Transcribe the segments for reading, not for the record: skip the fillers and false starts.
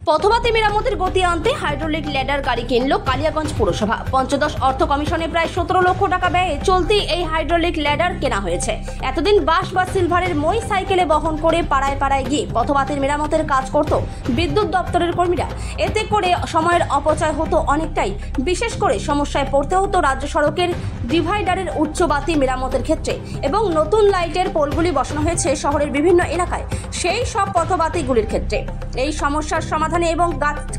পথবাতি মেরামতের গতি আনতে হাইড্রোলিক ল্যাডার গাড়ি কিনল কালিয়াগঞ্জ পুরসভা। পঞ্চদশ অর্থ কমিশনে প্রায় 17 লক্ষ টাকা ব্যয়ে চলতি এই হাইড্রোলিক ল্যাডার কেনা হয়েছে। এতদিন বাস বা সিলভারের মই সাইকেলে বহন করে পাড়ায় পাড়ায় গিয়ে পথবাতির মেরামতের কাজ করত বিদ্যুৎ দপ্তরের কর্মীরা। এতে করে সময়ের অপচয় হতো অনেকটাই। বিশেষ করে সমস্যায় পড়তে হতো রাজ্য সড়কের ডিভাইডারের উচ্চ বাতি মেরামতের ক্ষেত্রে, এবং নতুন লাইটের পোলগুলি বসানো হয়েছে শহরের বিভিন্ন এলাকায়, সেই সব পথবাতিগুলির ক্ষেত্রে। এই সমস্যার সমাধানে এবং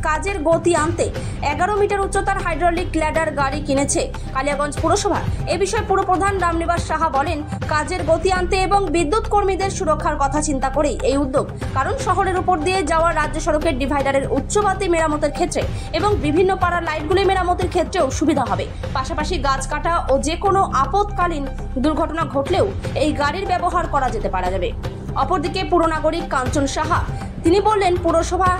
কাজের গতি আনতে 11 মিটার উচ্চতার হাইড্রোলিক ল্যাডার গাড়ি কিনেছে কালিয়াগঞ্জ পুরসভা। এ বিষয়ে পুরপ্রধান রামনিবাস সাহা বলেন, কাজের গতি আনতে এবং বিদ্যুৎ কর্মীদের সুরক্ষার কথা চিন্তা করেই এই উদ্যোগ। কারণ শহরের উপর দিয়ে যাওয়া রাজ্য সড়কের ডিভাইডারের উচ্চবাতি মেরামতের ক্ষেত্রে এবং বিভিন্ন পাড়ার লাইটগুলি মেরামতের ক্ষেত্রেও সুবিধা হবে। পাশাপাশি গাছ কাটা ও যে কোনো আপৎকালীন দুর্ঘটনা ঘটলেও এই গাড়ির ব্যবহার করা যেতে পারা যাবে। অপরদিকে পুরনাগরিক কাঞ্চন সাহা তিনি বললেন, পুরসভা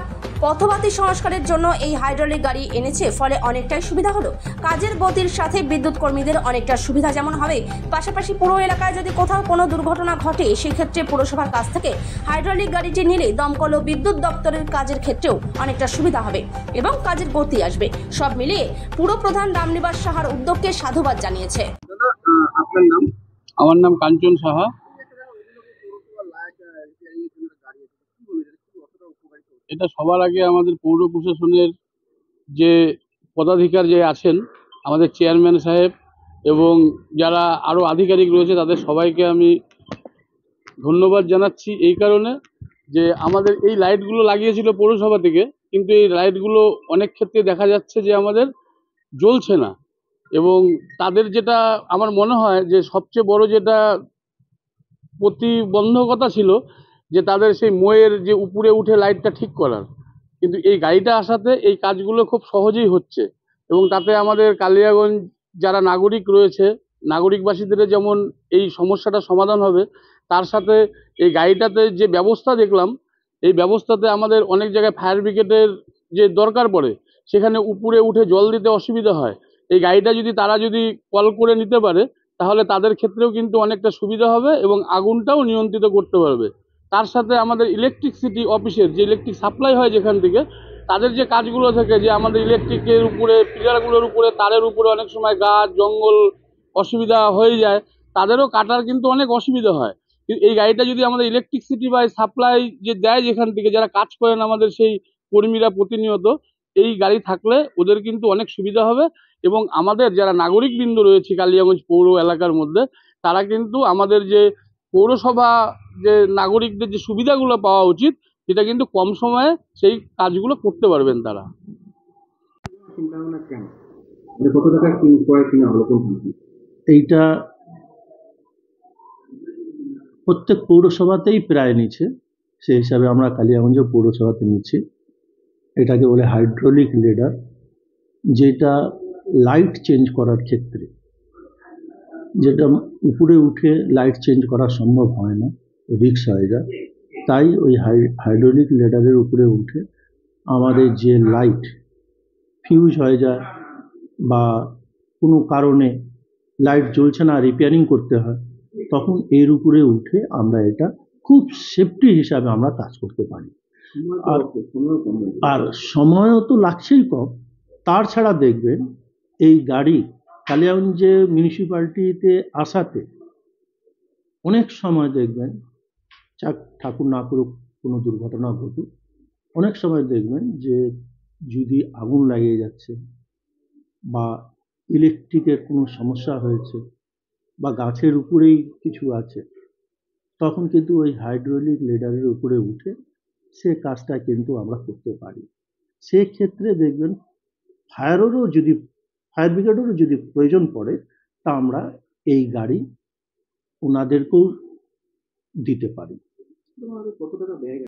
পথবাতি সংস্কারের জন্য এই হাইড্রোলিক গাড়ি এনেছে, ফলে অনেকটাই সুবিধা হলো। কাজের গতির সাথে বিদ্যুৎ কর্মীদের অনেকটা সুবিধা যেমন হবে, পাশাপাশি পুরো এলাকায় যদি কোথাও কোনো দুর্ঘটনা ঘটে সেক্ষেত্রে পুরসভার কাছ থেকে হাইড্রোলিক গাড়িটি নিলে দমকল ও বিদ্যুৎ দপ্তরের কাজের ক্ষেত্রেও অনেকটা সুবিধা হবে এবং কাজের গতি আসবে। সব মিলিয়ে পুরপ্রধান রামনিবাস সাহার উদ্যোগকে সাধুবাদ জানিয়েছে। আপনার নাম? আমার নাম কাঞ্চন সাহা। এটা সবার আগে আমাদের পৌর প্রশাসনের যে পদাধিকার যে আছেন, আমাদের চেয়ারম্যান সাহেব এবং যারা আরও আধিকারিক রয়েছে, তাদের সবাইকে আমি ধন্যবাদ জানাচ্ছি এই কারণে যে আমাদের এই লাইটগুলো লাগিয়েছিল পৌরসভা থেকে, কিন্তু এই লাইটগুলো অনেক ক্ষেত্রে দেখা যাচ্ছে যে আমাদের জ্বলছে না। এবং তাদের যেটা আমার মনে হয় যে সবচেয়ে বড় যেটা প্রতিবন্ধকতা ছিল যে তাদের সেই ময়ের যে উপরে উঠে লাইটটা ঠিক করার, কিন্তু এই গাড়িটা আসাতে এই কাজগুলো খুব সহজেই হচ্ছে। এবং তাতে আমাদের কালিয়াগঞ্জ যারা নাগরিক রয়েছে, নাগরিকবাসীদের যেমন এই সমস্যাটা সমাধান হবে, তার সাথে এই গাড়িটাতে যে ব্যবস্থা দেখলাম, এই ব্যবস্থাতে আমাদের অনেক জায়গায় ফায়ার ব্রিগেডের যে দরকার পড়ে, সেখানে উপরে উঠে জল দিতে অসুবিধা হয়। এই গাড়িটা যদি তারা যদি কল করে নিতে পারে, তাহলে তাদের ক্ষেত্রেও কিন্তু অনেকটা সুবিধা হবে এবং আগুনটাও নিয়ন্ত্রিত করতে পারবে। তার সাথে আমাদের ইলেকট্রিসিটি অফিসের যে ইলেকট্রিক সাপ্লাই হয় যেখান থেকে, তাদের যে কাজগুলো থাকে যে আমাদের ইলেকট্রিকের উপরে পিলারগুলোর উপরে তারের উপরে অনেক সময় গাছ জঙ্গল অসুবিধা হয়ে যায়, তাদেরও কাটার কিন্তু অনেক অসুবিধা হয়। এই গাড়িটা যদি আমাদের ইলেকট্রিসিটি বা সাপ্লাই যে দেয় যেখান থেকে, যারা কাজ করেন আমাদের সেই কর্মীরা প্রতিনিয়ত, এই গাড়ি থাকলে ওদের কিন্তু অনেক সুবিধা হবে। এবং আমাদের যারা নাগরিকবৃন্দ রয়েছে কালিয়াগঞ্জ পৌর এলাকার মধ্যে, তারা কিন্তু আমাদের যে পৌরসভা যে নাগরিকদের যে সুবিধাগুলো পাওয়া উচিত, সেটা কিন্তু কম সময়ে সেই কাজগুলো করতে পারবেন তারা। এইটা প্রত্যেক পৌরসভাতেই প্রায় নিচ্ছে, সেই হিসাবে আমরা কালিয়াগঞ্জ পৌরসভাতে নিচ্ছি। এটাকে বলে হাইড্রোলিক লেডার, যেটা লাইট চেঞ্জ করার ক্ষেত্রে, যেটা উপরে উঠে লাইট চেঞ্জ করা সম্ভব হয় না, রিস্ক হয়ে যায়। তাই ওই হাইড্রোলিক লেডারের উপরে উঠে আমাদের যে লাইট ফিউজ হয়ে যায় বা কোনো কারণে লাইট জ্বলছে না, রিপেয়ারিং করতে হয়, তখন এর উপরে উঠে আমরা এটা খুব সেফটি হিসাবে আমরা কাজ করতে পারি। আর সময়ও তো লাগছেই কম। তার ছাড়া দেখবেন এই গাড়ি কালিয়াগঞ্জে মিউনিসিপ্যালিটিতে আসাতে অনেক সময় দেখবেন, ঠাকুর না করুক কোনো দুর্ঘটনা ঘটুক, অনেক সময় দেখবেন যে যদি আগুন লাগিয়ে যাচ্ছে বা ইলেকট্রিকের কোনো সমস্যা হয়েছে বা গাছের উপরেই কিছু আছে, তখন কিন্তু ওই হাইড্রোলিক লেডারের উপরে উঠে সে কাজটা কিন্তু আমরা করতে পারি। সেক্ষেত্রে দেখবেন ফায়ার ব্রিগেডেরও যদি প্রয়োজন পড়ে, তা আমরা এই গাড়ি ওনাদেরকেও দিতে পারি। কত টাকা ব্যয়